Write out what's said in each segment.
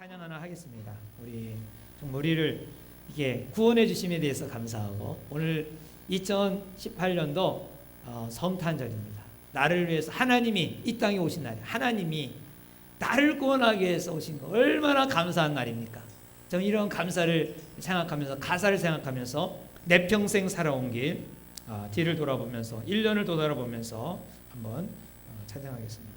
찬양 하나 하겠습니다. 우리 좀 우리를 이게 구원해 주심에 대해서 감사하고, 오늘 2018년도 성탄절입니다. 나를 위해서 하나님이 이 땅에 오신 날이, 하나님이 나를 구원하기 위해서 오신 거 얼마나 감사한 날입니까? 저는 이런 감사를 생각하면서, 가사를 생각하면서 내 평생 살아온 길 뒤를 돌아보면서 1년을 돌아보면서 한번 찬양하겠습니다.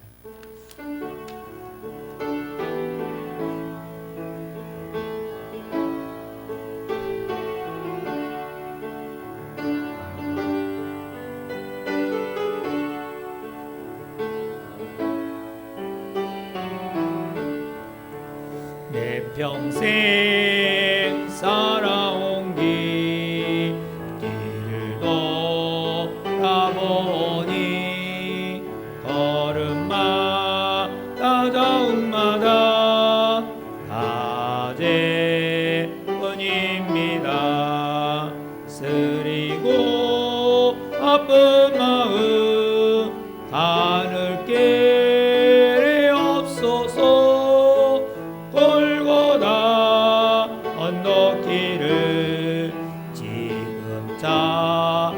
내 평생 살아온 길 뒤를 돌아보니 걸음마다 자음마다 다 죄뿐입니다. 쓰리고 아픈 마음 가눌 길이 없소서. 골고다 언덕길을 지금 찾아옵니다.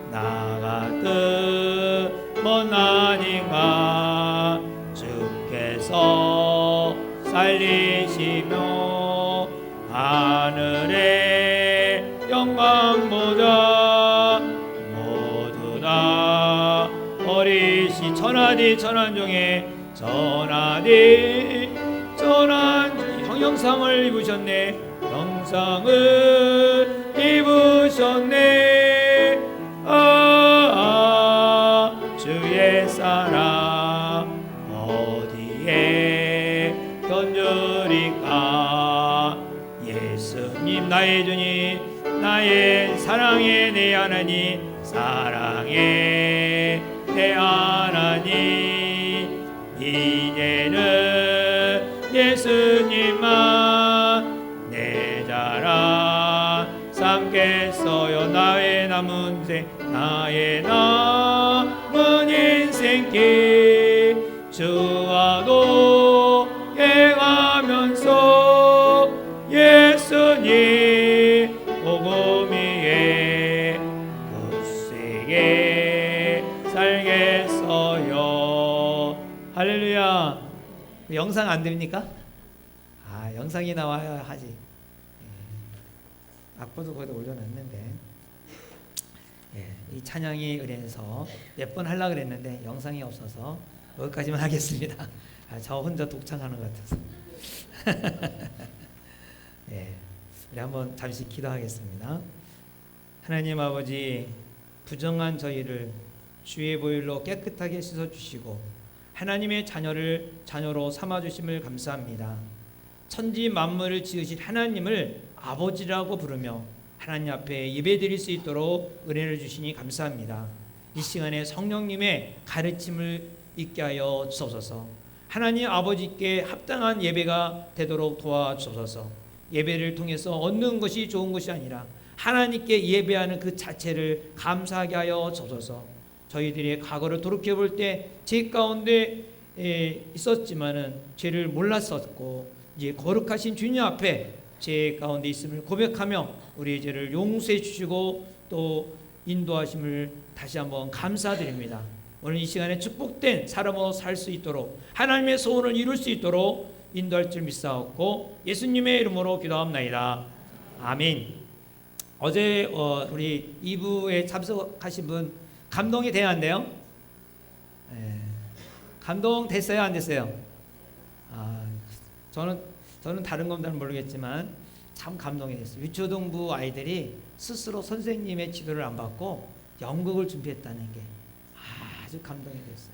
나 같은 먼 아닌가 주께서 살리시며 하늘의 영광 보자. 모두 다 버리시 천하디 천한 중에 전하디 전한 형상을 입으셨네. 형상을 입으셨네. 주의 사랑 어디에 견주리까. 예수님 나의 주님, 나의 사랑의 내 하나님, 사랑의 내 하나님, 이제는 예수님만 내 자랑 삼겠어요. 나의 남은 인생, 나의 남은 인생길 주와도 행하면서 예수님 복음 위에 굳세게 살겠어요. 할렐루야. 영상 안 됩니까? 영상이 나와야 하지. 악보도 거기다 올려놨는데, 이 찬양이 의뢰해서 몇 번 하려고 그랬는데 영상이 없어서 여기까지만 하겠습니다. 저 혼자 독창하는 것 같아서. 우리 한번 잠시 기도하겠습니다. 하나님 아버지, 부정한 저희를 주의 보혈로 깨끗하게 씻어주시고 하나님의 자녀로 삼아주심을 감사합니다. 천지 만물을 지으신 하나님을 아버지라고 부르며 하나님 앞에 예배드릴 수 있도록 은혜를 주시니 감사합니다. 이 시간에 성령님의 가르침을 있게 하여 주옵소서. 하나님 아버지께 합당한 예배가 되도록 도와주옵소서. 예배를 통해서 얻는 것이 좋은 것이 아니라 하나님께 예배하는 그 자체를 감사하게 하여 주옵소서. 저희들의 과거를 돌이켜볼 때 죄 가운데 있었지만은 죄를 몰랐었고, 이제 거룩하신 주님 앞에 죄 가운데 있음을 고백하며 우리의 죄를 용서해 주시고 또 인도하심을 다시 한번 감사드립니다. 오늘 이 시간에 축복된 사람으로 살 수 있도록, 하나님의 소원을 이룰 수 있도록 인도할 줄 믿사옵고 예수님의 이름으로 기도합나이다. 아멘. 어제 우리 2부에 참석하신 분 감동이 되었는데요. 감동 됐어요, 안 됐어요? 저는 다른 건 잘 모르겠지만 참 감동이 됐어요. 유초등부 아이들이 스스로 선생님의 지도를 안 받고 연극을 준비했다는 게 아주 감동이 됐어요.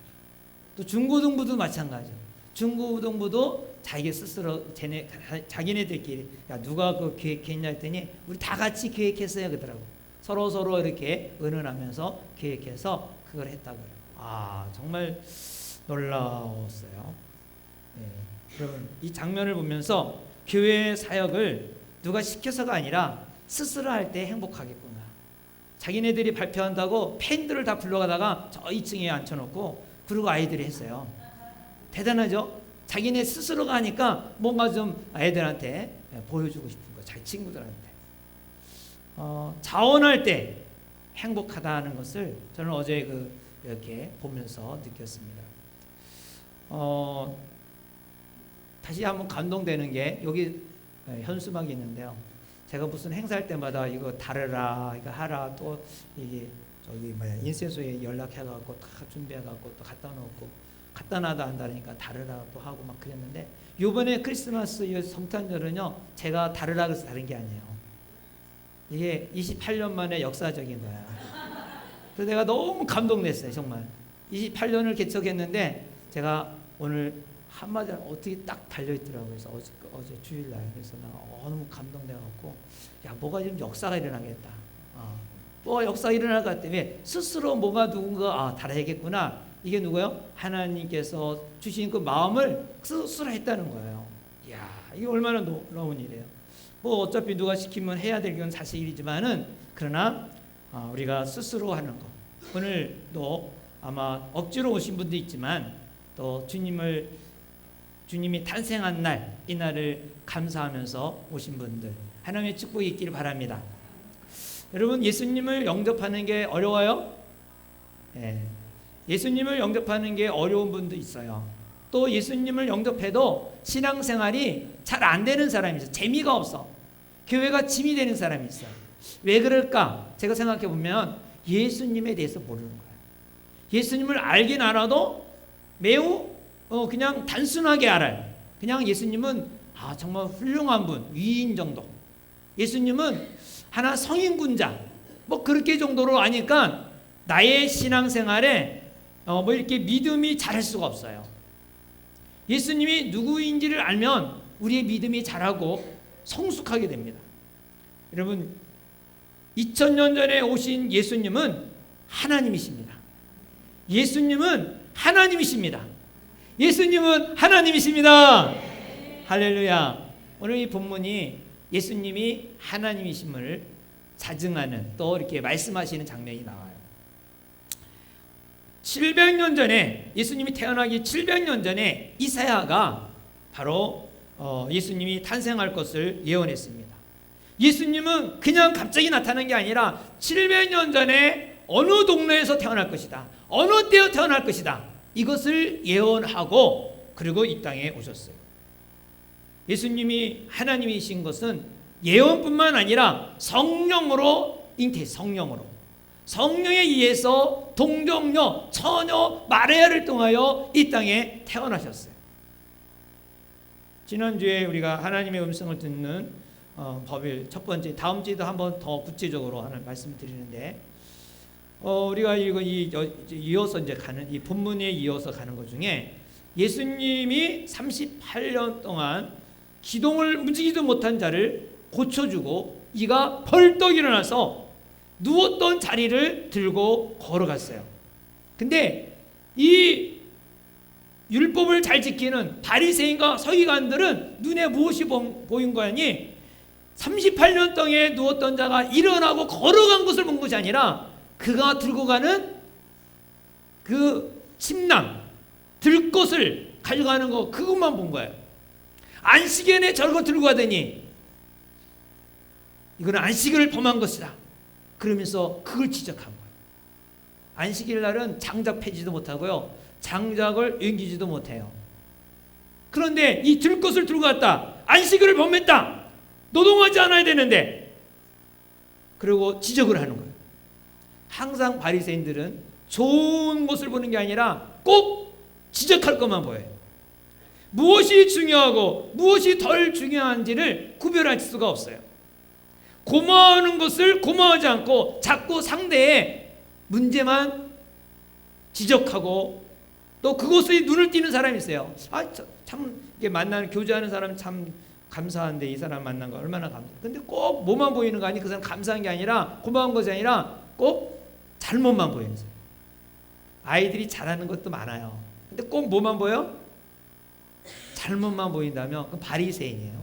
또 중고등부도 마찬가지죠. 중고등부도 자기 스스로 자기네들끼리, 야, 누가 그 기획했냐 했더니 우리 다 같이 기획했어요 그러더라고. 서로 이렇게 의논하면서 기획해서 그걸 했다고요. 정말 놀라웠어요. 여러분, 이 장면을 보면서 교회 사역을 누가 시켜서가 아니라 스스로 할 때 행복하겠구나. 자기네들이 발표한다고 팬들을 다 불러가다가 저 2층에 앉혀놓고 그러고 아이들이 했어요. 대단하죠? 자기네 스스로가 하니까 뭔가 좀 애들한테 보여주고 싶은 거, 자기 친구들한테. 자원할 때 행복하다는 것을 저는 어제 이렇게 보면서 느꼈습니다. 다시 한번 감동되는 게 여기 현수막이 있는데요. 제가 무슨 행사할 때마다 이거 다르라, 이거 하라, 또 이게 인쇄소에 연락해갖고 다 준비해갖고 또 갖다 놓고 갖다 놔도 한다니까 다르라 또 하고 막 그랬는데, 이번에 크리스마스 성탄절은요, 제가 다르라 그래서 다른 게 아니에요. 이게 28년 만에 역사적인 거야. 그래서 내가 너무 감동됐어요. 정말 28년을 개척했는데 제가 오늘 한마디 어떻게 딱 달려있더라고요. 그래서 어제 주일날 그래서 나 너무 감동돼갖고, 야, 뭐가 좀 역사가 일어나겠다. 뭐 역사가 일어날 것 같아. 왜? 스스로 뭐가 누군가 달아야겠구나. 이게 누구요? 하나님께서 주신 그 마음을 스스로 했다는 거예요. 이야, 이게 얼마나 놀라운 일이에요. 뭐 어차피 누가 시키면 해야 될 건 사실이지만은, 그러나 우리가 스스로 하는 거. 오늘도 아마 억지로 오신 분도 있지만, 또 주님이 탄생한 날, 이 날을 감사하면서 오신 분들, 하나님의 축복이 있기를 바랍니다. 여러분, 예수님을 영접하는 게 어려워요? 네. 예수님을 영접하는 게 어려운 분도 있어요. 또 예수님을 영접해도 신앙생활이 잘 안 되는 사람이 있어요. 재미가 없어. 교회가 짐이 되는 사람이 있어요. 왜 그럴까? 제가 생각해 보면 예수님에 대해서 모르는 거예요. 예수님을 알긴 알아도 매우 그냥 단순하게 알아요. 그냥 예수님은 정말 훌륭한 분, 위인 정도. 예수님은 하나 성인군자, 뭐 그렇게 정도로 아니까 나의 신앙생활에 뭐 이렇게 믿음이 자랄 수가 없어요. 예수님이 누구인지를 알면 우리의 믿음이 자라고 성숙하게 됩니다. 여러분, 2000년 전에 오신 예수님은 하나님이십니다. 예수님은 하나님이십니다. 예수님은 하나님이십니다. 할렐루야. 오늘 이 본문이 예수님이 하나님이심을 자증하는, 또 이렇게 말씀하시는 장면이 나와요. 700년 전에, 예수님이 태어나기 700년 전에 이사야가 바로 예수님이 탄생할 것을 예언했습니다. 예수님은 그냥 갑자기 나타난 게 아니라 700년 전에 어느 동네에서 태어날 것이다, 어느 때에 태어날 것이다, 이것을 예언하고 그리고 이 땅에 오셨어요. 예수님이 하나님이신 것은 예언뿐만 아니라 성령으로 잉태했어요. 성령에 의해서 동정녀, 처녀 마리아를 통하여 이 땅에 태어나셨어요. 지난주에 우리가 하나님의 음성을 듣는 법일 첫 번째, 다음 주에도 한번 더 구체적으로 하는 말씀을 드리는데, 우리가 이어서 이제 가는 이 본문에 이어서 가는 것 중에 예수님이 38년 동안 기동을 움직이지도 못한 자를 고쳐주고 이가 벌떡 일어나서 누웠던 자리를 들고 걸어갔어요. 근데 이 율법을 잘 지키는 바리새인과 서기관들은 눈에 무엇이 보인 거니? 38년 동안 누웠던 자가 일어나고 걸어간 것을 본 것이 아니라 그가 들고 가는 그 침낭, 들 것을 가져가는 거, 그것만 본 거예요. 안식일에 저걸 들고 가더니 이거는 안식일을 범한 것이다, 그러면서 그걸 지적한 거예요. 안식일 날은 장작 패지도 못하고요, 장작을 옮기지도 못해요. 그런데 이 들 것을 들고 갔다, 안식일을 범했다, 노동하지 않아야 되는데, 그리고 지적을 하는 거예요. 항상 바리새인들은 좋은 것을 보는 게 아니라 꼭 지적할 것만 보여요. 무엇이 중요하고 무엇이 덜 중요한지를 구별할 수가 없어요. 고마워하는 것을 고마워하지 않고 자꾸 상대의 문제만 지적하고, 또 그것에 눈을 띄는 사람이 있어요. 참 이게 만나는, 교제하는 사람 참 감사한데 이 사람 만난 거 얼마나 감사해. 근데 꼭 뭐만 보이는 거 아니? 그 사람 감사한 게 아니라, 고마운 것이 아니라 꼭 잘못만 보이는 사람. 아이들이 잘하는 것도 많아요. 근데 꼭 뭐만 보여? 잘못만 보인다면 그건 바리새인이에요.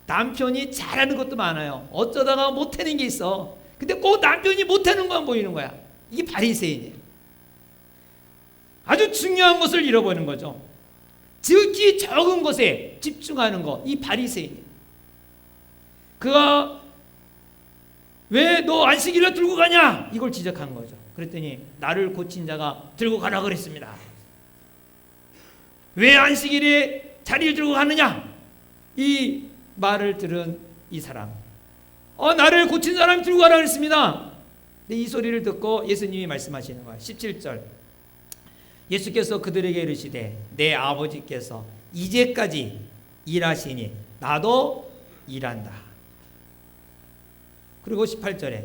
남편이 잘하는 것도 많아요. 어쩌다가 못하는 게 있어. 근데 꼭 남편이 못하는 것만 보이는 거야. 이게 바리새인이에요. 아주 중요한 것을 잃어버리는 거죠. 지극히 적은 것에 집중하는 것, 이 바리새인. 그가 왜 너 안식일을 들고 가냐? 이걸 지적한 거죠. 그랬더니 나를 고친 자가 들고 가라 그랬습니다. 왜 안식일에 자리를 들고 가느냐? 이 말을 들은 이 사람, 나를 고친 사람이 들고 가라 그랬습니다. 근데 이 소리를 듣고 예수님이 말씀하시는 거예요. 17절, 예수께서 그들에게 이르시되 내 아버지께서 이제까지 일하시니 나도 일한다. 그리고 18절에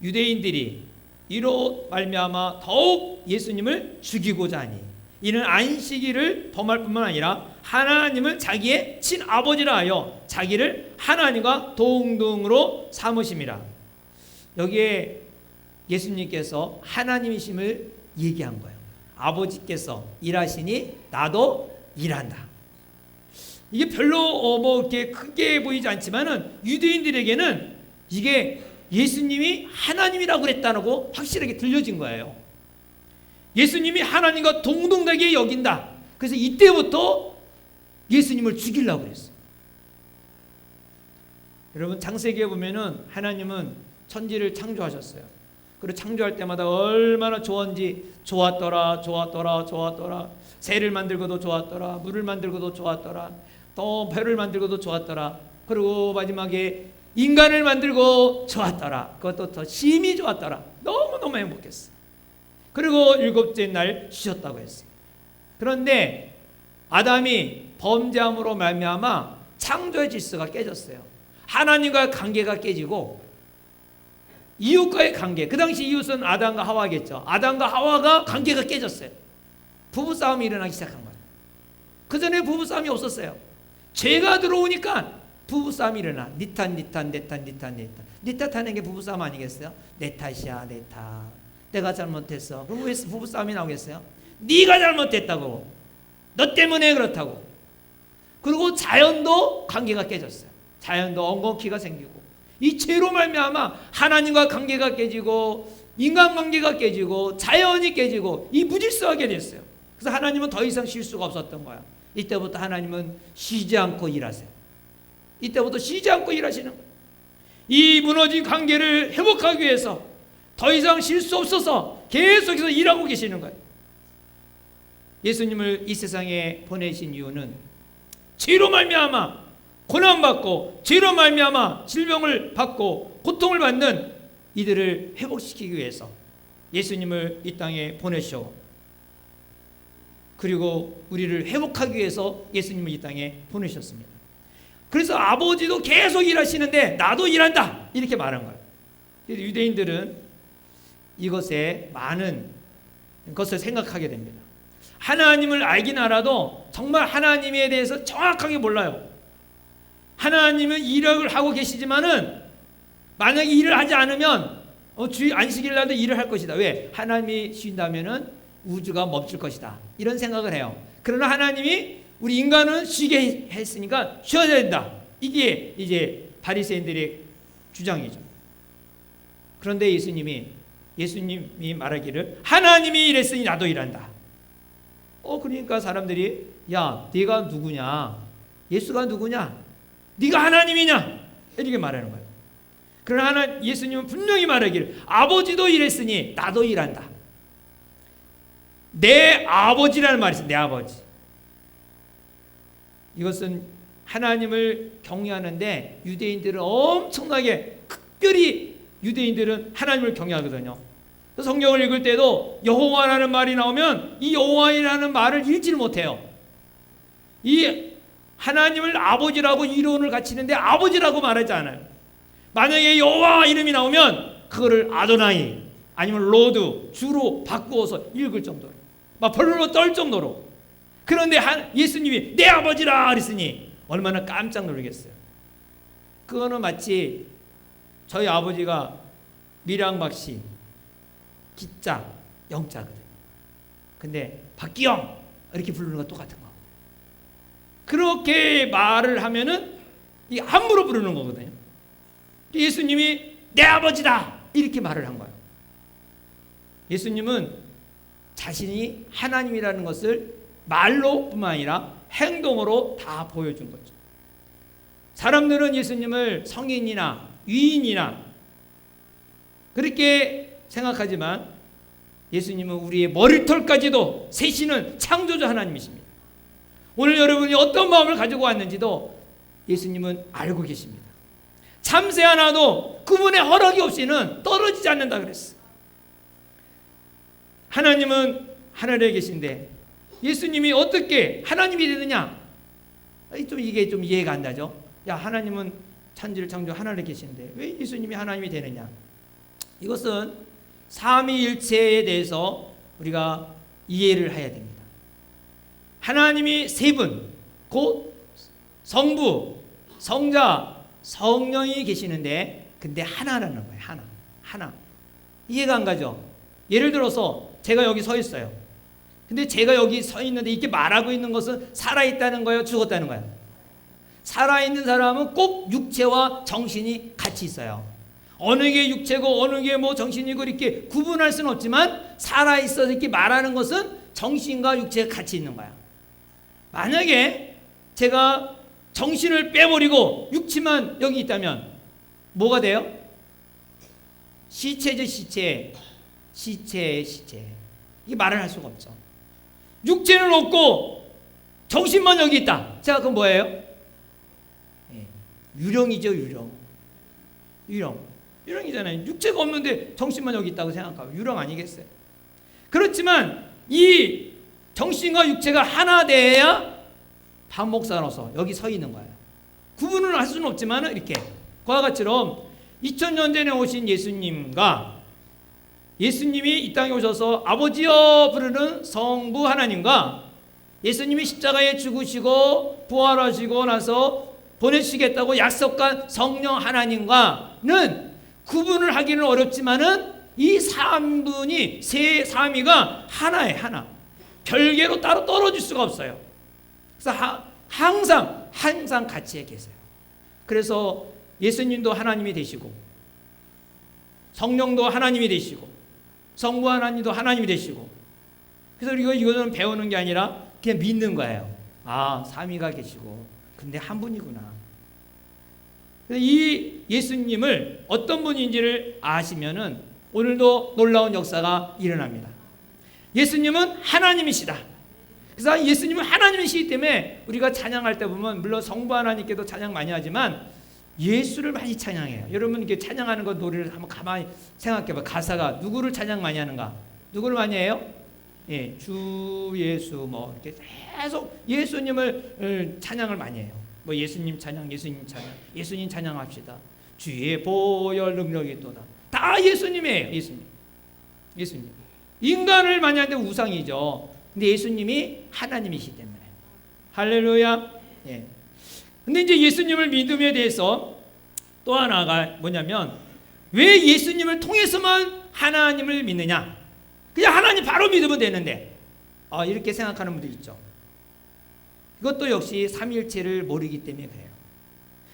유대인들이 이로 말미암아 더욱 예수님을 죽이고자 하니 이는 안식일을 범할 뿐만 아니라 하나님을 자기의 친아버지라 하여 자기를 하나님과 동등으로 삼으심이라. 여기에 예수님께서 하나님이심을 얘기한 거예요. 아버지께서 일하시니 나도 일한다. 이게 별로 이렇게 크게 보이지 않지만은 유대인들에게는 이게 예수님이 하나님이라고 그랬다고 확실하게 들려진 거예요. 예수님이 하나님과 동등하게 여긴다. 그래서 이때부터 예수님을 죽이려고 그랬어요. 여러분, 창세기에 보면은 하나님은 천지를 창조하셨어요. 그리고 창조할 때마다 얼마나 좋았더라. 새를 만들고도 좋았더라. 물을 만들고도 좋았더라. 또 별을 만들고도 좋았더라. 그리고 마지막에 인간을 만들고 좋았더라. 그것도 더 심히 좋았더라. 너무너무 행복했어. 그리고 일곱째 날 쉬셨다고 했어요. 그런데 아담이 범죄함으로 말미암아 창조의 질서가 깨졌어요. 하나님과 관계가 깨지고 이웃과의 관계, 그 당시 이웃은 아담과 하와겠죠. 아담과 하와가 관계가 깨졌어요. 부부싸움이 일어나기 시작한 거예요. 그 전에 부부싸움이 없었어요. 죄가 들어오니까 부부싸움이 일어나. 니 탓하는 게 부부싸움 아니겠어요? 내 탓이야, 내 탓. 내가 잘못했어. 그럼 왜 부부싸움이 나오겠어요? 네가 잘못했다고. 너 때문에 그렇다고. 그리고 자연도 관계가 깨졌어요. 자연도 엉겅퀴가 생기고, 이 죄로 말미암아 하나님과 관계가 깨지고 인간관계가 깨지고 자연이 깨지고 이 무질서하게 됐어요. 그래서 하나님은 더 이상 쉴 수가 없었던 거야. 이때부터 하나님은 쉬지 않고 일하세요. 이때부터 쉬지 않고 일하시는 거예요. 이 무너진 관계를 회복하기 위해서 더 이상 쉴 수 없어서 계속해서 일하고 계시는 거예요. 예수님을 이 세상에 보내신 이유는 죄로 말미암아 고난받고 죄로 말미암아 질병을 받고 고통을 받는 이들을 회복시키기 위해서 예수님을 이 땅에 보내시오. 그리고 우리를 회복하기 위해서 예수님을 이 땅에 보내셨습니다. 그래서 아버지도 계속 일하시는데 나도 일한다 이렇게 말한 거예요. 유대인들은 이것에 많은 것을 생각하게 됩니다. 하나님을 알긴 알아도 정말 하나님에 대해서 정확하게 몰라요. 하나님은 일을 하고 계시지만은 만약에 일을 하지 않으면 주일 안식일 날도 일을 할 것이다. 왜? 하나님이 쉰다면은 우주가 멈출 것이다. 이런 생각을 해요. 그러나 하나님이 우리 인간은 쉬게 했으니까 쉬어야 된다. 이게 이제 바리새인들의 주장이죠. 그런데 예수님이 말하기를 하나님이 일했으니 나도 일한다. 그러니까 사람들이 야, 네가 누구냐? 예수가 누구냐? 네가 하나님이냐? 이렇게 말하는 거예요. 그러나 예수님은 분명히 말하기를 아버지도 일했으니 나도 일한다. 내 아버지라는 말이 있어요. 내 아버지. 이것은 하나님을 경외하는데 유대인들은 엄청나게 특별히 유대인들은 하나님을 경외하거든요. 성경을 읽을 때도 여호와라는 말이 나오면 이 여호와라는 말을 읽지를 못해요. 이 하나님을 아버지라고 이론을 갖추는데 아버지라고 말하지 않아요. 만약에 여호와 이름이 나오면 그거를 아도나이 아니면 로드 주로 바꾸어서 읽을 정도로 막 벌로 떨 정도로. 그런데 예수님이 내 아버지라 그랬으니 얼마나 깜짝 놀라겠어요. 그거는 마치 저희 아버지가 밀양박씨 기자 영자거든요. 근데 박기영 이렇게 부르는 거 똑같은 거. 그렇게 말을 하면은 이 함부로 부르는 거거든요. 예수님이 내 아버지다 이렇게 말을 한 거예요. 예수님은 자신이 하나님이라는 것을 말로뿐만 아니라 행동으로 다 보여준 거죠. 사람들은 예수님을 성인이나 위인이나 그렇게 생각하지만 예수님은 우리의 머리털까지도 세시는 창조주 하나님이십니다. 오늘 여러분이 어떤 마음을 가지고 왔는지도 예수님은 알고 계십니다. 참새 하나도 그분의 허락이 없이는 떨어지지 않는다 그랬어요. 하나님은 하늘에 계신데 예수님이 어떻게 하나님이 되느냐? 이게 좀 이해가 안 가죠. 야, 하나님은 천지를 창조 하늘에 계신데 왜 예수님이 하나님이 되느냐? 이것은 삼위일체에 대해서 우리가 이해를 해야 됩니다. 하나님이 세 분, 곧 성부, 성자, 성령이 계시는데 근데 하나라는 거예요. 하나. 이해가 안 가죠? 예를 들어서 제가 여기 서 있어요. 근데 제가 여기 서 있는데 이렇게 말하고 있는 것은 살아있다는 거예요? 죽었다는 거예요? 살아있는 사람은 꼭 육체와 정신이 같이 있어요. 어느 게 육체고 어느 게 뭐 정신이고 이렇게 구분할 수는 없지만 살아있어서 이렇게 말하는 것은 정신과 육체가 같이 있는 거야. 만약에 제가 정신을 빼버리고 육체만 여기 있다면 뭐가 돼요? 시체죠, 시체. 이게 말을 할 수가 없죠. 육체는 없고 정신만 여기 있다. 자, 그럼 뭐예요? 유령이죠, 유령이잖아요. 육체가 없는데 정신만 여기 있다고 생각하면 유령 아니겠어요? 그렇지만 이 정신과 육체가 하나 돼야 박 목사로서 여기 서 있는 거예요. 구분을 할 수는 없지만 이렇게 그와 같이럼 2000년 전에 오신 예수님과 예수님이 이 땅에 오셔서 아버지여 부르는 성부 하나님과 예수님이 십자가에 죽으시고 부활하시고 나서 보내시겠다고 약속한 성령 하나님과는 구분을 하기는 어렵지만은 이 삼분이 삼위가 하나예요. 하나. 별개로 따로 떨어질 수가 없어요. 그래서 항상 같이 계세요. 그래서 예수님도 하나님이 되시고 성령도 하나님이 되시고 성부 하나님도 하나님이 되시고 그래서 이거는 배우는 게 아니라 그냥 믿는 거예요. 아, 삼위가 계시고 근데 한 분이구나. 그래서 이 예수님을 어떤 분인지를 아시면은 오늘도 놀라운 역사가 일어납니다. 예수님은 하나님이시다. 그래서 예수님은 하나님이시기 때문에 우리가 찬양할 때 보면 물론 성부 하나님께도 찬양 많이 하지만 예수를 많이 찬양해요. 여러분 이렇게 찬양하는 거 노래를 한번 가만히 생각해봐. 가사가 누구를 찬양 많이 하는가? 누구를 많이 해요? 예, 주 예수 뭐 이렇게 계속 예수님을 찬양을 많이 해요. 뭐 예수님 찬양, 예수님 찬양합시다. 주의 보혈 능력이 또다. 다 예수님이에요. 예수님. 인간을 많이 하는데 우상이죠. 근데 예수님이 하나님이시기 때문에. 할렐루야. 예. 근데 이제 예수님을 믿음에 대해서 또 하나가 뭐냐면 왜 예수님을 통해서만 하나님을 믿느냐? 그냥 하나님 바로 믿으면 되는데 이렇게 생각하는 분들 있죠. 이것도 역시 삼위일체를 모르기 때문에 그래요.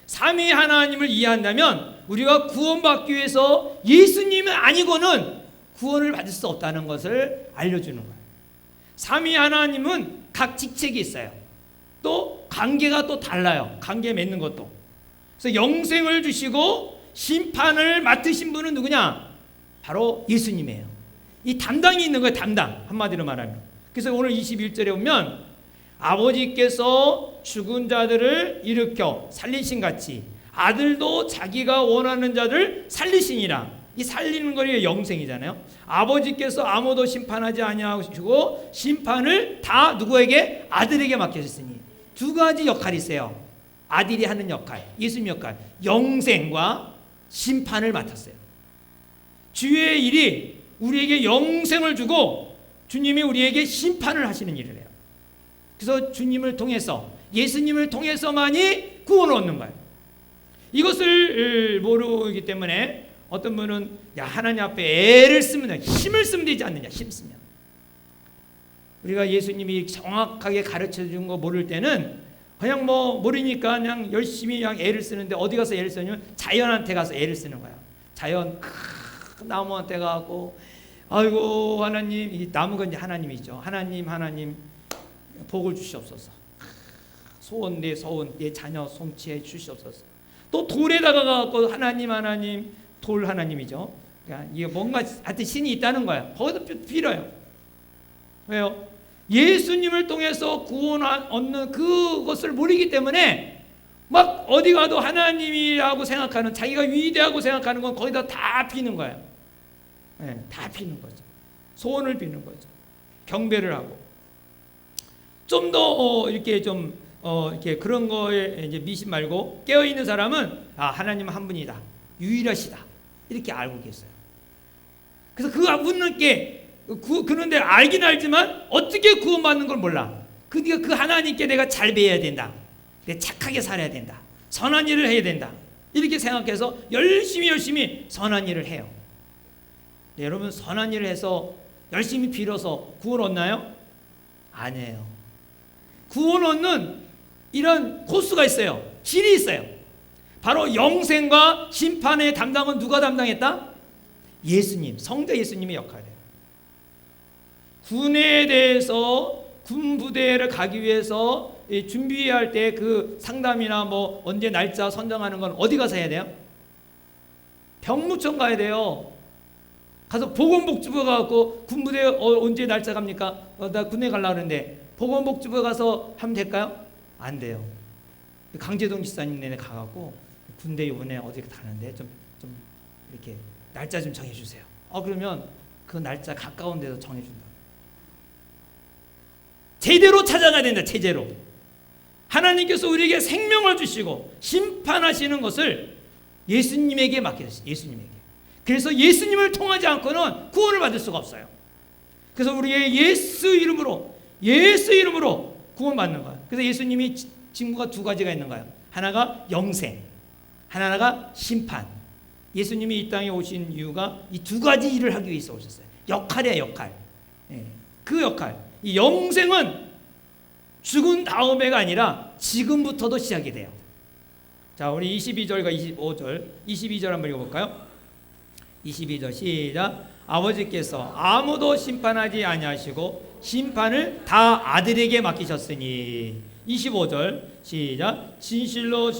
삼위 하나님을 이해한다면 우리가 구원받기 위해서 예수님이 아니고는 구원을 받을 수 없다는 것을 알려주는 거예요. 삼위 하나님은 각 직책이 있어요. 또 관계가 또 달라요. 관계 맺는 것도. 그래서 영생을 주시고 심판을 맡으신 분은 누구냐? 바로 예수님이에요. 이 담당이 있는 거예요. 담당. 한마디로 말하면. 그래서 오늘 21절에 보면 아버지께서 죽은 자들을 일으켜 살리신 같이 아들도 자기가 원하는 자들 살리시니라. 이 살리는 거리 영생이잖아요. 아버지께서 아무도 심판하지 아니하시고 심판을 다 누구에게? 아들에게 맡기셨으니 두 가지 역할이 있어요. 아들이 하는 역할, 예수님 역할, 영생과 심판을 맡았어요. 주의 일이 우리에게 영생을 주고 주님이 우리에게 심판을 하시는 일을 해요. 그래서 주님을 통해서 예수님을 통해서만이 구원을 얻는 거예요. 이것을 모르기 때문에 어떤 분은 하나님 앞에 애를 쓰면 힘을 쓰면 되지 않느냐. 힘쓰면 우리가 예수님이 정확하게 가르쳐 준 거 모를 때는 그냥 뭐 모르니까 그냥 열심히 그냥 애를 쓰는데 어디 가서 애를 쓰냐면 자연한테 가서 애를 쓰는 거야. 자연 큰 나무한테 가고 아이고 하나님, 이 나무가 이제 하나님이죠. 하나님 복을 주시옵소서. 소원 내 자녀 송치해 주시옵소서. 또 돌에다가 가고 하나님 돌 하나님이죠. 그러니까 이게 뭔가 하여튼 신이 있다는 거야. 거기서 빌어요. 왜요? 예수님을 통해서 구원 얻는 그것을 모르기 때문에 막 어디 가도 하나님이라고 생각하는, 자기가 위대하고 생각하는 건 거기다 다 비는 거예요. 네, 다 비는 거죠. 소원을 비는 거죠. 경배를 하고. 좀 더 이렇게 좀 이렇게 그런 거에 이제 미신 말고 깨어 있는 사람은 하나님은 한 분이다, 유일하시다, 이렇게 알고 계세요. 그래서 그 묻는 게 그런데 알긴 알지만 어떻게 구원받는 걸 몰라. 그러니까 그 하나님께 내가 잘 배워야 된다, 내가 착하게 살아야 된다, 선한 일을 해야 된다, 이렇게 생각해서 열심히 선한 일을 해요. 네, 여러분 선한 일을 해서 열심히 빌어서 구원 얻나요? 아니에요. 구원 얻는 이런 코스가 있어요. 길이 있어요. 바로 영생과 심판의 담당은 누가 담당했다? 예수님, 성자 예수님의 역할이에요. 군에 대해서 군 부대를 가기 위해서 준비할 때 그 상담이나 뭐 언제 날짜 선정하는 건 어디 가서 해야 돼요? 병무청 가야 돼요. 가서 보건복지부 가고 군부대 언제 날짜 갑니까? 나 군에 가려고 하는데 보건복지부 가서 하면 될까요? 안 돼요. 강제동 지사님 내내 가갖고 군대 이번에 어디 가는데 좀 이렇게 날짜 좀 정해주세요. 그러면 그 날짜 가까운 데서 정해준다. 제대로 찾아가야 된다. 제대로. 하나님께서 우리에게 생명을 주시고 심판하시는 것을 예수님에게 맡겼어요. 예수님에게. 그래서 예수님을 통하지 않고는 구원을 받을 수가 없어요. 그래서 우리의 예수 이름으로 구원받는 거예요. 그래서 예수님이 직무가 두 가지가 있는 거예요. 하나가 영생, 하나가 심판. 예수님이 이 땅에 오신 이유가 이 두 가지 일을 하기 위해서 오셨어요. 역할이야, 역할. 그 역할. 이 영생은 죽은 다음에가 아니라 지금부터도 시작이 돼요. 자, 우리 22절과 25절, 22절 한번 읽어볼까요? 22절 시작. 아버지께서 아무도 심판하지 아니하시고 심판을 다 아들에게 맡기셨으니. 25절 시작. 진실로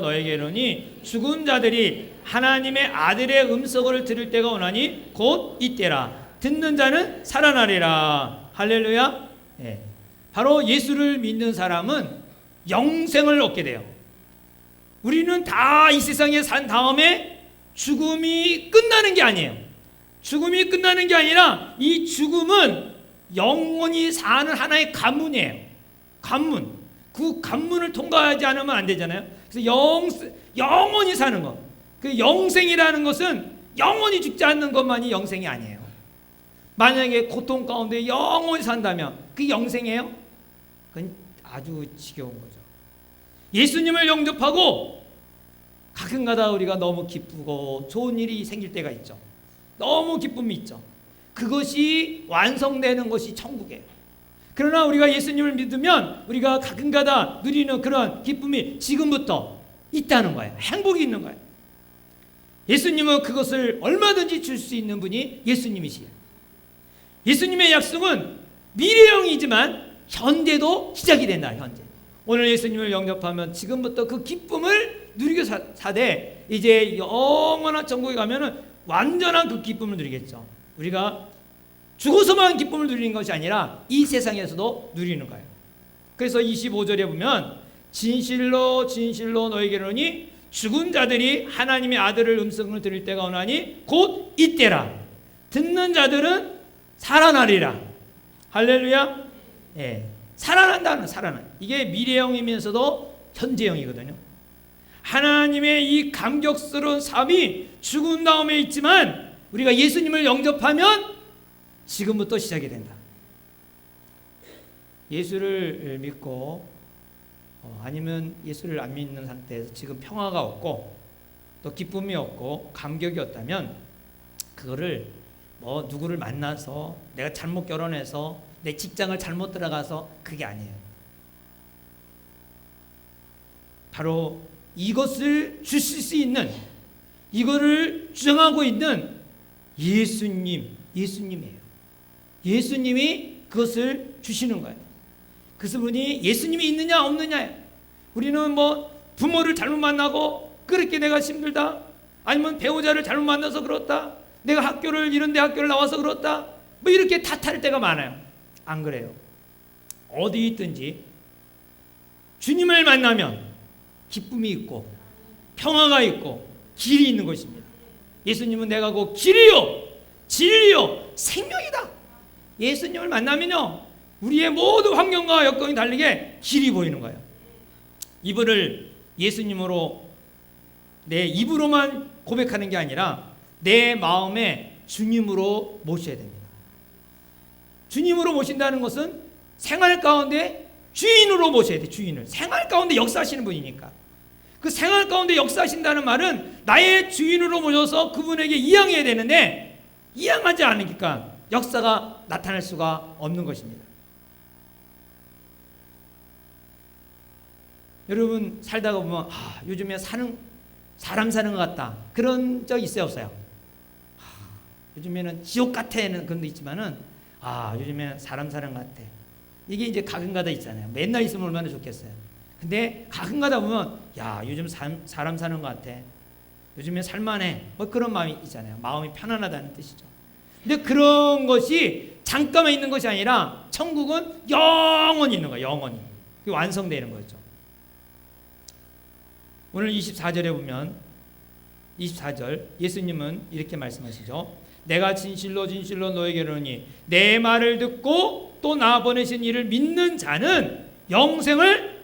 너에게 이르노니 죽은 자들이 하나님의 아들의 음성을 들을 때가 오나니 곧 이때라. 듣는 자는 살아나리라. 할렐루야. 바로 예수를 믿는 사람은 영생을 얻게 돼요. 우리는 다 이 세상에 산 다음에 죽음이 끝나는 게 아니에요. 죽음이 끝나는 게 아니라 이 죽음은 영원히 사는 하나의 관문이에요. 관문. 그 관문을 통과하지 않으면 안 되잖아요. 그래서 영원히 사는 것. 그 영생이라는 것은 영원히 죽지 않는 것만이 영생이 아니에요. 만약에 고통 가운데 영원히 산다면 그게 영생이에요? 그건 아주 지겨운 거죠. 예수님을 영접하고 가끔가다 우리가 너무 기쁘고 좋은 일이 생길 때가 있죠. 너무 기쁨이 있죠. 그것이 완성되는 것이 천국이에요. 그러나 우리가 예수님을 믿으면 우리가 가끔가다 누리는 그런 기쁨이 지금부터 있다는 거예요. 행복이 있는 거예요. 예수님은 그것을 얼마든지 줄 수 있는 분이 예수님이시에요. 예수님의 약속은 미래형이지만 현재도 시작이 된다. 현재. 오늘 예수님을 영접하면 지금부터 그 기쁨을 누리고 사되 이제 영원한 천국에 가면은 완전한 그 기쁨을 누리겠죠. 우리가 죽어서만 기쁨을 누리는 것이 아니라 이 세상에서도 누리는 거예요. 그래서 25절에 보면 진실로 너에게 이르노니 죽은 자들이 하나님의 아들의 음성을 들을 때가 오나니 곧 이때라. 듣는 자들은 살아나리라. 할렐루야. 살아난. 이게 미래형이면서도 현재형이거든요. 하나님의 이 감격스러운 삶이 죽은 다음에 있지만 우리가 예수님을 영접하면 지금부터 시작이 된다. 예수를 믿고 아니면 예수를 안 믿는 상태에서 지금 평화가 없고 또 기쁨이 없고 감격이 없다면 그거를 누구를 만나서 내가 잘못 결혼해서 내 직장을 잘못 들어가서 그게 아니에요. 바로 이것을 주실 수 있는, 이거를 주장하고 있는 예수님이에요. 예수님이 그것을 주시는 거예요. 그분이 예수님이 있느냐 없느냐, 우리는 뭐 부모를 잘못 만나고 그렇게 내가 힘들다, 아니면 배우자를 잘못 만나서 그렇다, 내가 이런 데 학교를 나와서 그렇다, 뭐 이렇게 탓할 때가 많아요. 안 그래요. 어디 있든지 주님을 만나면 기쁨이 있고 평화가 있고 길이 있는 것입니다. 예수님은 내가 곧 길이요 진리요 생명이다. 예수님을 만나면요, 우리의 모든 환경과 여건이 다르게 길이 보이는 거예요. 이분을 예수님으로 내 입으로만 고백하는 게 아니라 내 마음에 주님으로 모셔야 됩니다. 주님으로 모신다는 것은 생활 가운데 주인으로 모셔야 돼. 주인을. 생활 가운데 역사하시는 분이니까. 그 생활 가운데 역사하신다는 말은 나의 주인으로 모셔서 그분에게 이양해야 되는데 이양하지 않으니까 역사가 나타날 수가 없는 것입니다. 여러분 살다가 보면 요즘에 사람 사는 것 같다, 그런 적 있어요 없어요? 요즘에는 지옥 같아는 그런 데 있지만은 요즘에는 사람 사는 것 같아, 이게 이제 가끔가다 있잖아요. 맨날 있으면 얼마나 좋겠어요. 근데 가끔가다 보면 요즘 사람 사는 것 같아, 요즘에 살만해, 뭐 그런 마음이 있잖아요. 마음이 편안하다는 뜻이죠. 근데 그런 것이 잠깐만 있는 것이 아니라 천국은 영원히 있는 거예요. 영원히. 그게 완성되는 거죠. 오늘 24절에 보면 24절 예수님은 이렇게 말씀하시죠. 내가 진실로 진실로 너에게 이르노니 내 말을 듣고 또 나 보내신 이를 믿는 자는 영생을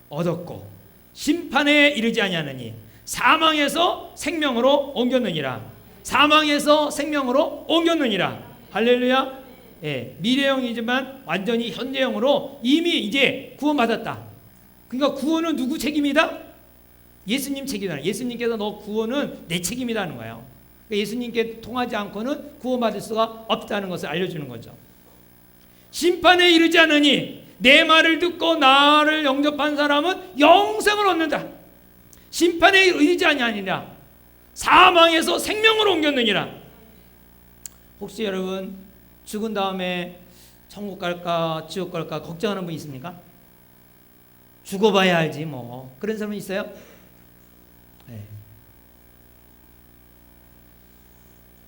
얻었고 심판에 이르지 아니하느니 사망에서 생명으로 옮겼느니라. 사망에서 생명으로 옮겼느니라. 할렐루야. 미래형이지만 완전히 현재형으로 이미 이제 구원받았다. 그러니까 구원은 누구 책임이다? 예수님 책임이다. 예수님께서 너 구원은 내 책임이라는 거예요. 그러니까 예수님께 통하지 않고는 구원받을 수가 없다는 것을 알려주는 거죠. 심판에 이르지 않으니 내 말을 듣고 나를 영접한 사람은 영생을 얻는다. 심판에 이르지 아니하니라. 사망에서 생명으로 옮겼느니라. 혹시 여러분 죽은 다음에 천국 갈까 지옥 갈까 걱정하는 분 있습니까? 죽어봐야 알지 뭐, 그런 사람 있어요? 네.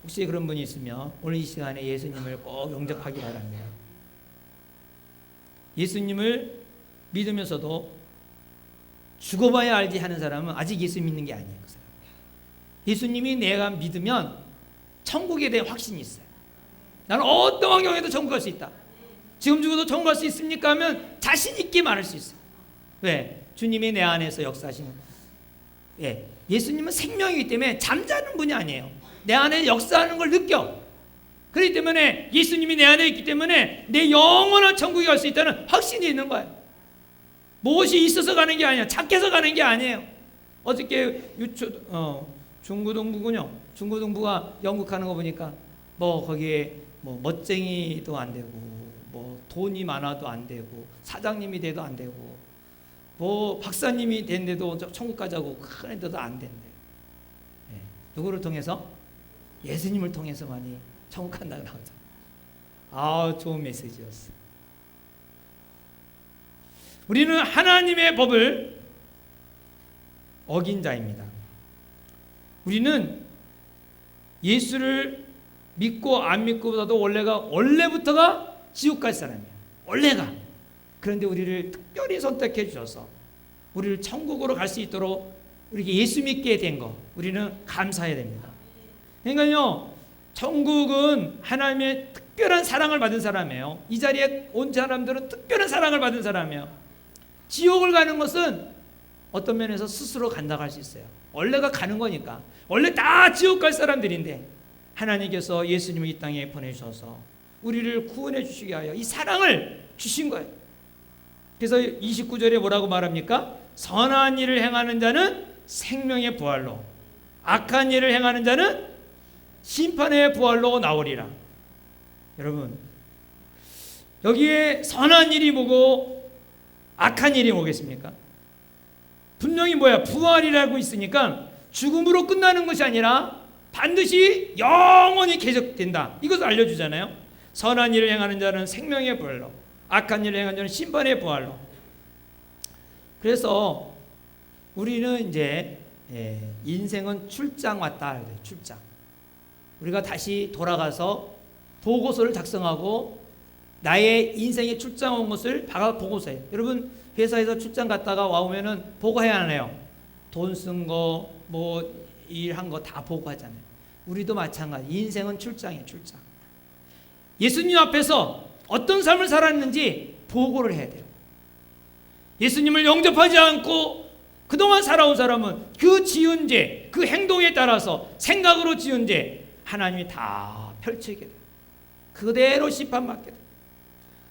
혹시 그런 분이 있으면 오늘 이 시간에 예수님을 꼭 영접하기 바랍니다. 예수님을 믿으면서도 죽어봐야 알지 하는 사람은 아직 예수 믿는 게 아니에요. 그 사람. 예수님이 내가 믿으면 천국에 대한 확신이 있어요. 나는 어떤 환경에도 천국 갈 수 있다. 지금 죽어도 천국 갈 수 있습니까? 하면 자신 있게 말할 수 있어요. 왜? 주님이 내 안에서 역사하시는. 예수님은 생명이기 때문에 잠자는 분이 아니에요. 내 안에 역사하는 걸 느껴. 그렇기 때문에 예수님이 내 안에 있기 때문에 내 영원한 천국에 갈 수 있다는 확신이 있는 거예요. 무엇이 있어서 가는 게 아니야. 착해서 가는 게 아니에요. 어저께 중고등부군요. 중고등부가 영국 하는 거 보니까 뭐 거기에 뭐 멋쟁이도 안 되고 뭐 돈이 많아도 안 되고 사장님이 돼도 안 되고 뭐 박사님이 됐는데도 천국 가자고 큰 애들도 안 된대. 누구를 통해서? 예수님을 통해서만이 천국 간다고 나오죠. 좋은 메시지였어. 우리는 하나님의 법을 어긴 자입니다. 우리는 예수를 믿고 안 믿고보다도 원래부터가 지옥 갈 사람이에요. 원래가. 그런데 우리를 특별히 선택해 주셔서 우리를 천국으로 갈 수 있도록 우리에게 예수 믿게 된 거, 우리는 감사해야 됩니다. 그러니까요, 천국은 하나님의 특별한 사랑을 받은 사람이에요. 이 자리에 온 사람들은 특별한 사랑을 받은 사람이에요. 지옥을 가는 것은 어떤 면에서 스스로 간다고 할 수 있어요. 원래가 가는 거니까. 원래 다 지옥 갈 사람들인데 하나님께서 예수님을 이 땅에 보내주셔서 우리를 구원해 주시기 위하여 이 사랑을 주신 거예요. 그래서 29절에 뭐라고 말합니까? 선한 일을 행하는 자는 생명의 부활로, 악한 일을 행하는 자는 심판의 부활로 나오리라. 여러분, 여기에 선한 일이 뭐고 악한 일이 뭐겠습니까? 분명히 뭐야? 부활이라고 있으니까 죽음으로 끝나는 것이 아니라 반드시 영원히 계속된다. 이것을 알려주잖아요. 선한 일을 행하는 자는 생명의 부활로, 악한 일을 행하는 자는 심판의 부활로. 그래서 우리는 이제 인생은 출장 왔다. 출장. 우리가 다시 돌아가서 보고서를 작성하고 나의 인생에 출장 온 것을 보고서에, 여러분 회사에서 출장 갔다가 와오면은 보고해야 하네요. 돈 쓴 거, 뭐 일한 거 다 보고하잖아요. 우리도 마찬가지. 인생은 출장이에요. 출장. 예수님 앞에서 어떤 삶을 살았는지 보고를 해야 돼요. 예수님을 영접하지 않고 그동안 살아온 사람은 그 지은 죄, 그 행동에 따라서 생각으로 지은 죄 하나님이 다 펼치게 돼요. 그대로 심판받게 돼요.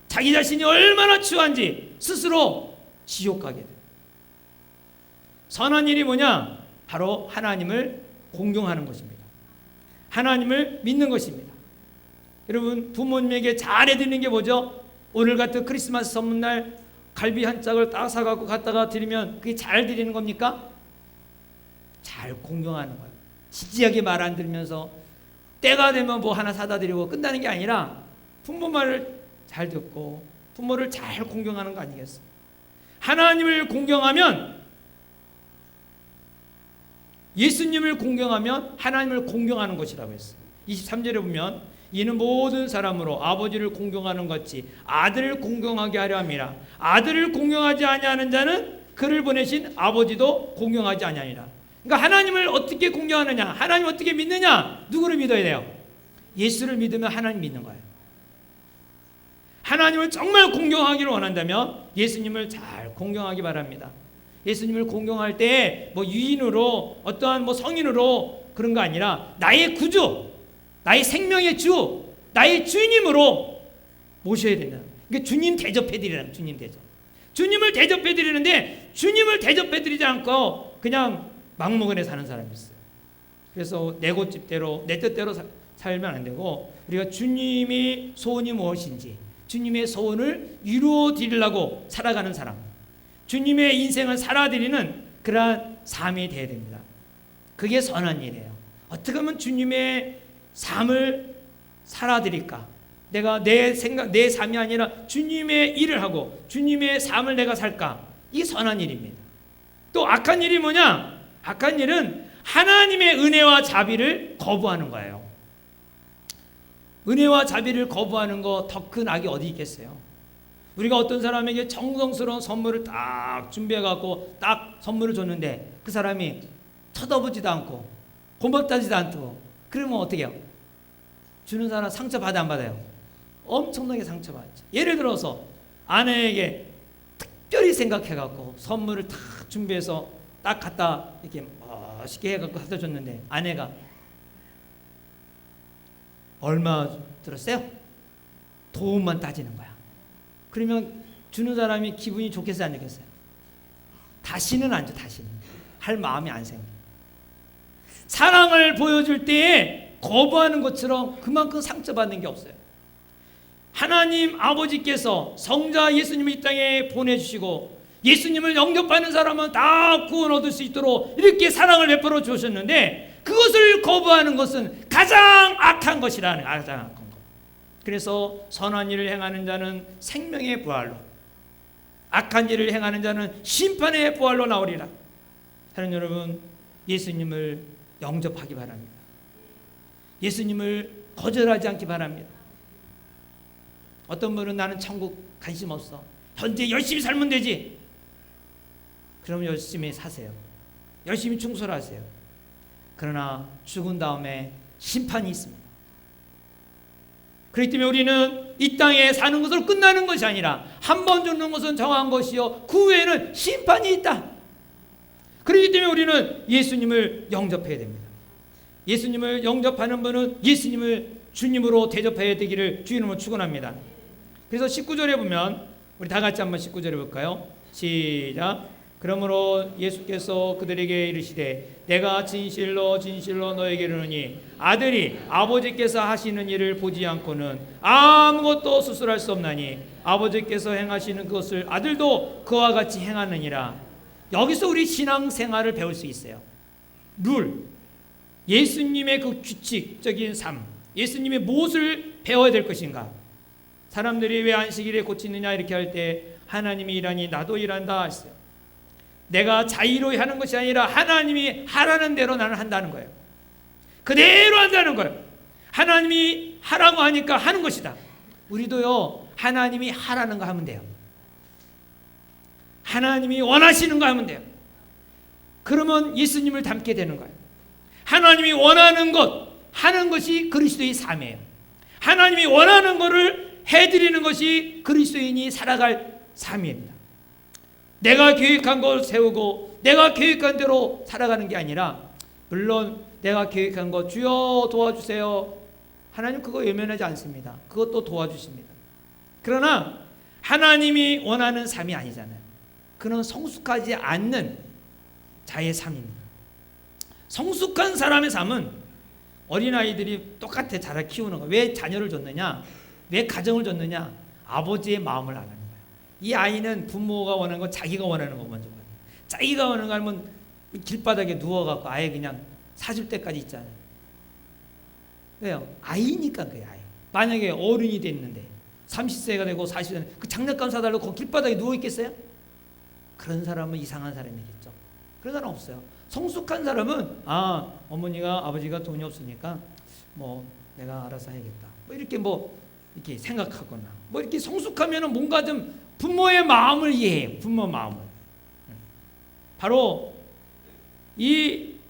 자기 자신이 얼마나 추한지 스스로 지옥 가게 돼요. 선한 일이 뭐냐? 바로 하나님을 공경하는 것입니다. 하나님을 믿는 것입니다. 여러분 부모님에게 잘해드리는 게 뭐죠? 오늘 같은 크리스마스 선물날 갈비 한 짝을 딱 사갖고 갖다가 드리면 그게 잘 드리는 겁니까? 잘 공경하는 거예요. 지지하게 말 안 들으면서 때가 되면 뭐 하나 사다 드리고 끝나는 게 아니라 부모 말을 잘 듣고 부모를 잘 공경하는 거 아니겠어요? 하나님을 공경하면, 예수님을 공경하면 하나님을 공경하는 것이라고 했어요. 23절에 보면 이는 모든 사람으로 아버지를 공경하는 것이 아들을 공경하게 하려 함이라. 아들을 공경하지 아니하는 자는 그를 보내신 아버지도 공경하지 아니하니라. 그러니까 하나님을 어떻게 공경하느냐, 하나님을 어떻게 믿느냐, 누구를 믿어야 돼요? 예수를 믿으면 하나님 믿는 거예요. 하나님을 정말 공경하기를 원한다면 예수님을 잘 공경하기 바랍니다. 예수님을 공경할 때 뭐 유인으로 어떠한 뭐 성인으로 그런 거 아니라 나의 구주, 나의 생명의 주, 나의 주님으로 모셔야 된다. 그러니까 주님 대접해드리라는, 주님 대접. 주님을 대접해드리는데 주님을 대접해드리지 않고 그냥 막무가내 사는 사람이 있어요. 그래서 내 고집대로 내 뜻대로 살면 안 되고 우리가 주님의 소원이 무엇인지 주님의 소원을 이루어 드리려고 살아가는 사람, 주님의 인생을 살아드리는 그러한 삶이 되어야 됩니다. 그게 선한 일이에요. 어떻게 하면 주님의 삶을 살아드릴까? 내가 내 생각, 내 삶이 아니라 주님의 일을 하고 주님의 삶을 내가 살까? 이게 선한 일입니다. 또 악한 일이 뭐냐? 악한 일은 하나님의 은혜와 자비를 거부하는 거예요. 은혜와 자비를 거부하는 거 더 큰 악이 어디 있겠어요? 우리가 어떤 사람에게 정성스러운 선물을 딱 준비해갖고 딱 선물을 줬는데 그 사람이 쳐다보지도 않고 고맙다지도 않고 그러면 어떻게 해요? 주는 사람 상처받아 안 받아요? 엄청나게 상처받죠. 예를 들어서 아내에게 특별히 생각해갖고 선물을 딱 준비해서 딱 갖다 이렇게 멋있게 해갖고 갖다 줬는데 아내가 얼마 들었어요? 도움만 따지는 거야. 그러면 주는 사람이 기분이 좋겠어요, 안 좋겠어요? 다시는 안 줘, 다시는. 할 마음이 안 생겨. 사랑을 보여줄 때에 거부하는 것처럼 그만큼 상처받는 게 없어요. 하나님 아버지께서 성자 예수님을 이 땅에 보내주시고 예수님을 영접하는 사람은 다 구원 얻을 수 있도록 이렇게 사랑을 베풀어 주셨는데 그것을 거부하는 것은 가장 악한 것이라는, 가장 악한 것. 그래서 선한 일을 행하는 자는 생명의 부활로, 악한 일을 행하는 자는 심판의 부활로 나오리라. 사랑하는 여러분, 예수님을 영접하기 바랍니다. 예수님을 거절하지 않기 바랍니다. 어떤 분은 나는 천국 관심 없어, 현재 열심히 살면 되지. 그럼 열심히 사세요. 열심히 충솔하세요. 그러나 죽은 다음에 심판이 있습니다. 그렇기 때문에 우리는 이 땅에 사는 것으로 끝나는 것이 아니라 한 번 죽는 것은 정한 것이요 그 후에는 심판이 있다. 그렇기 때문에 우리는 예수님을 영접해야 됩니다. 예수님을 영접하는 분은 예수님을 주님으로 대접해야 되기를 주 이름으로 축원합니다. 그래서 19절에 보면 우리 다 같이 한번 19절에 볼까요? 시작. 그러므로 예수께서 그들에게 이르시되 내가 진실로 진실로 너에게 이르노니 아들이 아버지께서 하시는 일을 보지 않고는 아무것도 스스로 수 없나니 아버지께서 행하시는 그것을 아들도 그와 같이 행하느니라. 여기서 우리 신앙생활을 배울 수 있어요. 룰, 예수님의 그 규칙적인 삶, 예수님의 무엇을 배워야 될 것인가. 사람들이 왜 안식일에 고치느냐 이렇게 할 때 하나님이 일하니 나도 일한다 했어요. 내가 자의로 하는 것이 아니라 하나님이 하라는 대로 나는 한다는 거예요. 그대로 한다는 거예요. 하나님이 하라고 하니까 하는 것이다. 우리도요, 하나님이 하라는 거 하면 돼요. 하나님이 원하시는 거 하면 돼요. 그러면 예수님을 닮게 되는 거예요. 하나님이 원하는 것 하는 것이 그리스도의 삶이에요. 하나님이 원하는 것을 해드리는 것이 그리스도인이 살아갈 삶입니다. 내가 계획한 걸 세우고 내가 계획한 대로 살아가는 게 아니라, 물론 내가 계획한 거 주여 도와주세요, 하나님 그거 외면하지 않습니다. 그것도 도와주십니다. 그러나 하나님이 원하는 삶이 아니잖아요. 그는 성숙하지 않는 자의 삶입니다. 성숙한 사람의 삶은 어린아이들이 똑같아 자라 키우는 거예요. 왜 자녀를 줬느냐? 왜 가정을 줬느냐? 아버지의 마음을 아는 거예요. 이 아이는 부모가 원하는 거, 자기가 원하는 거 먼저 봐요. 자기가 원하는 거 하면 길바닥에 누워갖고 아예 그냥 40대까지 있잖아요. 왜요? 아이니까 그게 아이. 만약에 어른이 됐는데 30세가 되고 40세 그 장난감 사달라고 거기 길바닥에 누워있겠어요? 그런 사람은 이상한 사람이겠죠. 그런 사람 없어요. 성숙한 사람은 어머니가 아버지가 돈이 없으니까 뭐 내가 알아서 해야겠다, 뭐 이렇게 생각하거나, 뭐 이렇게 성숙하면은 뭔가 좀 부모의 마음을 이해해요. 부모 마음을. 바로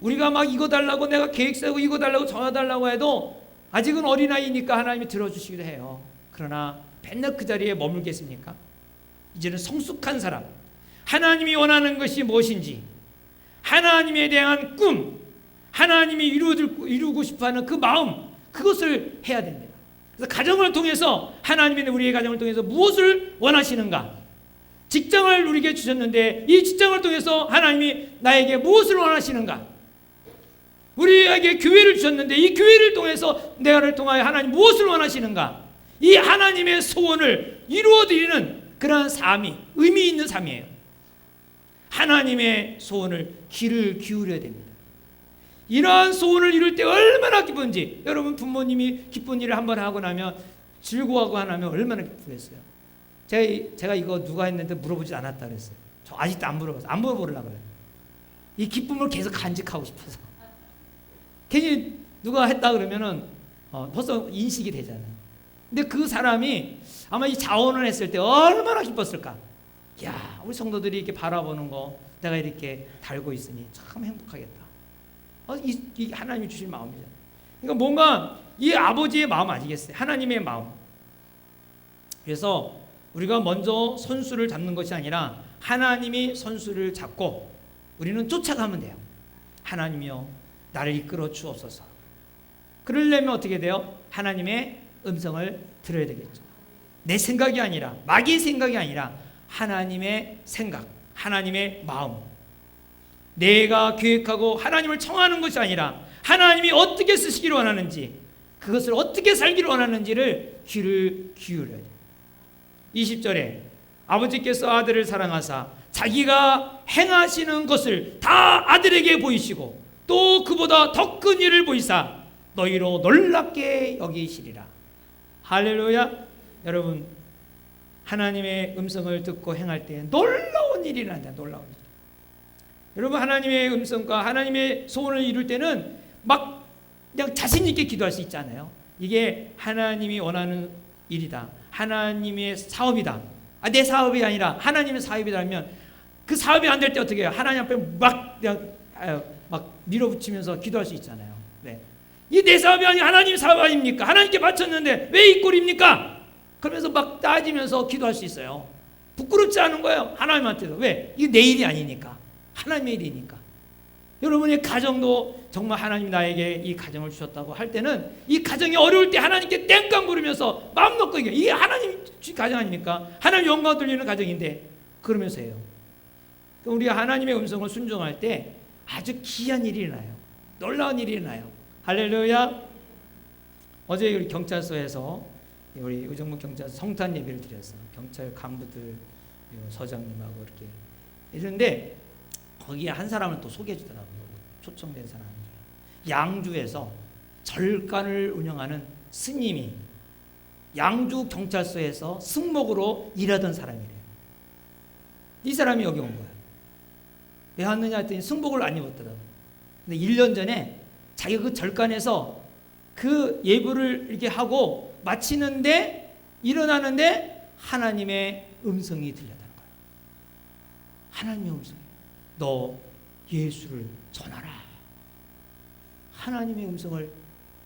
우리가 막 이거 달라고 내가 계획 세우고 이거 달라고 전화 달라고 해도 아직은 어린아이니까 하나님이 들어주시기도 해요. 그러나 맨날 그 자리에 머물겠습니까? 이제는 성숙한 사람, 하나님이 원하는 것이 무엇인지, 하나님에 대한 꿈, 하나님이 이루고 싶어하는 그 마음, 그것을 해야 됩니다. 그래서 가정을 통해서 하나님이 우리의 가정을 통해서 무엇을 원하시는가? 직장을 우리에게 주셨는데 이 직장을 통해서 하나님이 나에게 무엇을 원하시는가? 우리에게 교회를 주셨는데 이 교회를 통해서 내가를 통하여 하나님 무엇을 원하시는가? 이 하나님의 소원을 이루어드리는 그러한 삶이 의미 있는 삶이에요. 하나님의 소원을 귀를 기울여야 됩니다. 이러한 소원을 이룰 때 얼마나 기쁜지, 여러분 부모님이 기쁜 일을 한번 하고 나면 즐거워하고 하면 얼마나 기쁘겠어요. 제가 이거 누가 했는데 물어보지 않았다 그랬어요. 저 아직도 안 물어봤어요. 안 물어보려고 그래요. 이 기쁨을 계속 간직하고 싶어서. 괜히 누가 했다 그러면은 벌써 인식이 되잖아요. 근데 그 사람이 아마 이 자원을 했을 때 얼마나 기뻤을까. 야, 우리 성도들이 이렇게 바라보는 거 내가 이렇게 달고 있으니 참 행복하겠다. 이 하나님이 주신 마음이잖아요. 그러니까 뭔가 이 아버지의 마음 아니겠어요? 하나님의 마음. 그래서 우리가 먼저 선수를 잡는 것이 아니라 하나님이 선수를 잡고 우리는 쫓아가면 돼요. 하나님이여 나를 이끌어 주옵소서. 그러려면 어떻게 돼요? 하나님의 음성을 들어야 되겠죠. 내 생각이 아니라, 마귀의 생각이 아니라 하나님의 생각, 하나님의 마음. 내가 계획하고 하나님을 청하는 것이 아니라 하나님이 어떻게 쓰시기를 원하는지, 그것을 어떻게 살기를 원하는지를 귀를 기울여야 돼요. 20절에 아버지께서 아들을 사랑하사 자기가 행하시는 것을 다 아들에게 보이시고 또 그보다 더 큰 일을 보이사 너희로 놀랍게 여기시리라. 할렐루야. 여러분, 하나님의 음성을 듣고 행할 때 놀라운 일이 난다. 놀라운 일. 여러분, 하나님의 음성과 하나님의 소원을 이룰 때는 막 그냥 자신 있게 기도할 수 있잖아요. 이게 하나님이 원하는 일이다, 하나님의 사업이다, 내 사업이 아니라 하나님의 사업이다 하면 그 사업이 안 될 때 어떻게 해요? 하나님 앞에 막 밀어붙이면서 기도할 수 있잖아요. 네. 이 내 사업이 아니라 하나님 사업 아닙니까? 하나님께 바쳤는데 왜 이 꼴입니까? 그러면서 막 따지면서 기도할 수 있어요. 부끄럽지 않은 거예요. 하나님한테도. 왜? 이게 내 일이 아니니까. 하나님의 일이니까. 여러분의 가정도 정말 하나님 나에게 이 가정을 주셨다고 할 때는 이 가정이 어려울 때 하나님께 땡깡 부르면서 마음 놓고 이게 하나님 가정 아닙니까? 하나님 영광 돌리는 가정인데 그러면서 해요. 우리가 하나님의 음성을 순종할 때 아주 귀한 일이 일어나요. 놀라운 일이 일어나요. 할렐루야. 어제 우리 경찰서에서 우리 의정부 경찰서 성탄 예배를 드렸어요. 경찰 간부들 서장님하고 이렇게 이런데 거기에 한 사람을 또 소개해 주더라고요. 초청된 사람. 양주에서 절간을 운영하는 스님이 양주 경찰서에서 승목으로 일하던 사람이래요. 이 사람이 여기 온 거예요. 왜 왔느냐 했더니 승복을 안 입었더라고. 근데 1년 전에 자기가 그 절간에서 그 예불을 이렇게 하고 마치는데 일어나는데 하나님의 음성이 들렸다는 거예요. 하나님의 음성이 너 예수를 전하라. 하나님의 음성을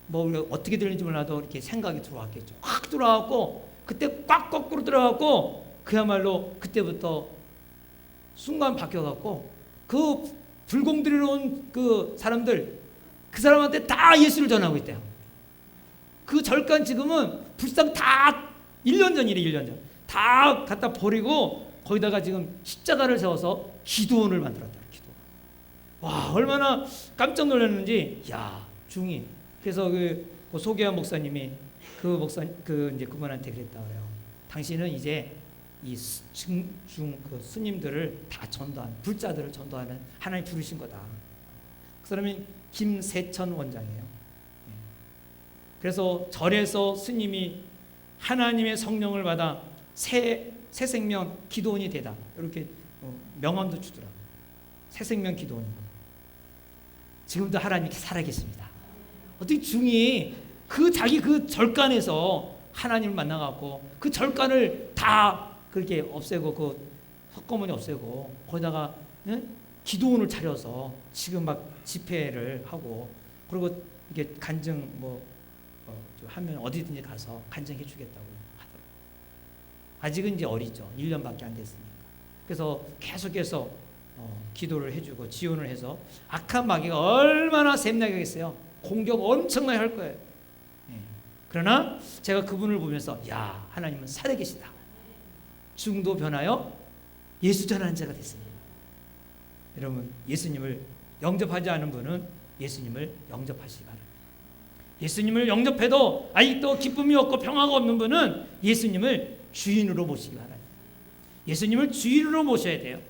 뭐 우리가 어떻게 들리는지 몰라도 이렇게 생각이 들어왔겠죠. 확 들어왔고 그때 꽉 거꾸로 들어갔고 그야말로 그때부터 순간 바뀌어갖고 그 불공들이로 온 그 사람들 그 사람한테 다 예수를 전하고 있대요. 그 절간 지금은 불상 다 1년 전이래. 1년 전 다 갖다 버리고 거기다가 지금 십자가를 세워서 기도원을 만들었다. 기도원. 와 얼마나 깜짝 놀랐는지. 야 중이. 그래서 그 소개한 목사님이 이제 그분한테 그랬다 그래요. 당신은 이제 이 그 스님들을 다 전도하는 불자들을 전도하는 하나님 부르신 거다. 그 사람이 김세천 원장이에요. 그래서 절에서 스님이 하나님의 성령을 받아 새 생명 기도원이 되다. 이렇게 명함도 주더라. 새 생명 기도원. 지금도 하나님이 살아계십니다. 어떻게 중이 자기 그 절간에서 하나님을 만나갖고 그 절간을 다 그렇게 없애고 그 헛거머니 없애고 거기다가 기도원을 차려서 지금 막 집회를 하고 그리고 이게 간증 하면 어디든지 가서 간증해 주겠다고 하더라고요. 아직은 이제 어리죠. 1년밖에 안 됐으니까. 그래서 계속해서 기도를 해주고 지원을 해서 악한 마귀가 얼마나 샘나게 하겠어요. 공격 엄청나게 할 거예요. 그러나 제가 그분을 보면서 야 하나님은 살아계시다. 중도 변하여 예수 전하는 자가 됐습니다. 여러분 예수님을 영접하지 않은 분은 예수님을 영접하시기 바랍니다. 예수님을 영접해도 아직도 기쁨이 없고 평화가 없는 분은 예수님을 주인으로 모시기 바랍니다. 예수님을 주인으로 모셔야 돼요.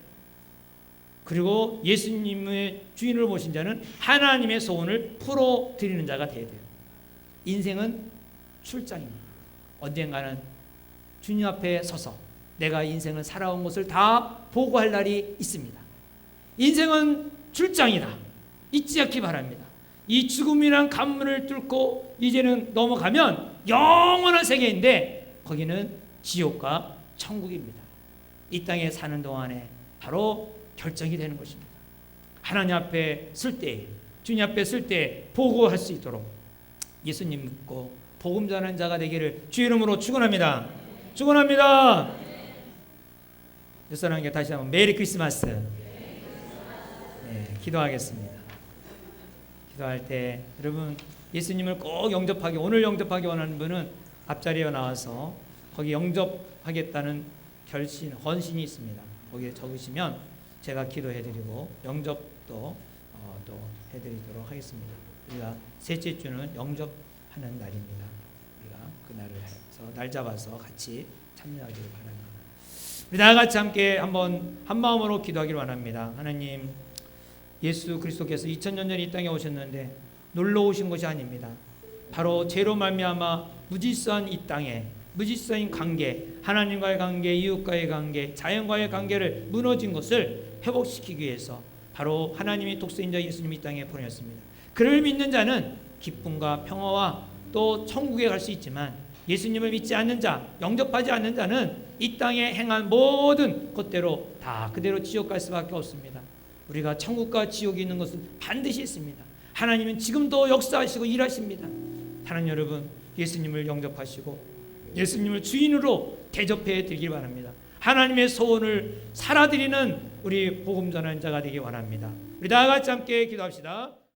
그리고 예수님의 주인으로 모신 자는 하나님의 소원을 풀어드리는 자가 되어야 돼요. 인생은 출장입니다. 언젠가는 주님 앞에 서서 내가 인생을 살아온 것을 다 보고할 날이 있습니다. 인생은 출장이다. 잊지 않기 바랍니다. 이 죽음이란 관문을 뚫고 이제는 넘어가면 영원한 세계인데 거기는 지옥과 천국입니다. 이 땅에 사는 동안에 바로 결정이 되는 것입니다. 하나님 앞에 쓸 때, 주님 앞에 쓸 때 보고할 수 있도록 예수님 믿고 복음 전하는 자가 되기를 주의 이름으로 축원합니다. 축원합니다. 여러분께 다시 한번 메리 크리스마스. 네, 기도하겠습니다. 기도할 때 여러분 예수님을 꼭 영접하기 오늘 영접하기 원하는 분은 앞자리에 나와서 거기 영접하겠다는 결심, 헌신이 있습니다. 거기에 적으시면 제가 기도해드리고 영접도 또 해드리도록 하겠습니다. 우리가 셋째 주는 영접하는 날입니다. 우리가 그날을 해서 날 잡아서 같이 참여하기를 바랍니다. 우리 다 같이 함께 한번 한 마음으로 기도하기를 원합니다. 하나님, 예수 그리스도께서 2000년 전에 이 땅에 오셨는데 놀러 오신 것이 아닙니다. 바로 죄로 말미암아 무질서한 이 땅에 무질서인 관계, 하나님과의 관계, 이웃과의 관계, 자연과의 관계를 무너진 것을 회복시키기 위해서 바로 하나님의 독생자 예수님이 이 땅에 보내셨습니다. 그를 믿는 자는 기쁨과 평화와 또 천국에 갈 수 있지만 예수님을 믿지 않는 자, 영접하지 않는 자는 이 땅에 행한 모든 것대로 다 그대로 지옥 갈 수밖에 없습니다. 우리가 천국과 지옥이 있는 것은 반드시 있습니다. 하나님은 지금도 역사하시고 일하십니다. 하나님 여러분, 예수님을 영접하시고 예수님을 주인으로 대접해 드리길 바랍니다. 하나님의 소원을 살아드리는 우리 복음 전하는 자가 되기 원합니다. 우리 다 같이 함께 기도합시다.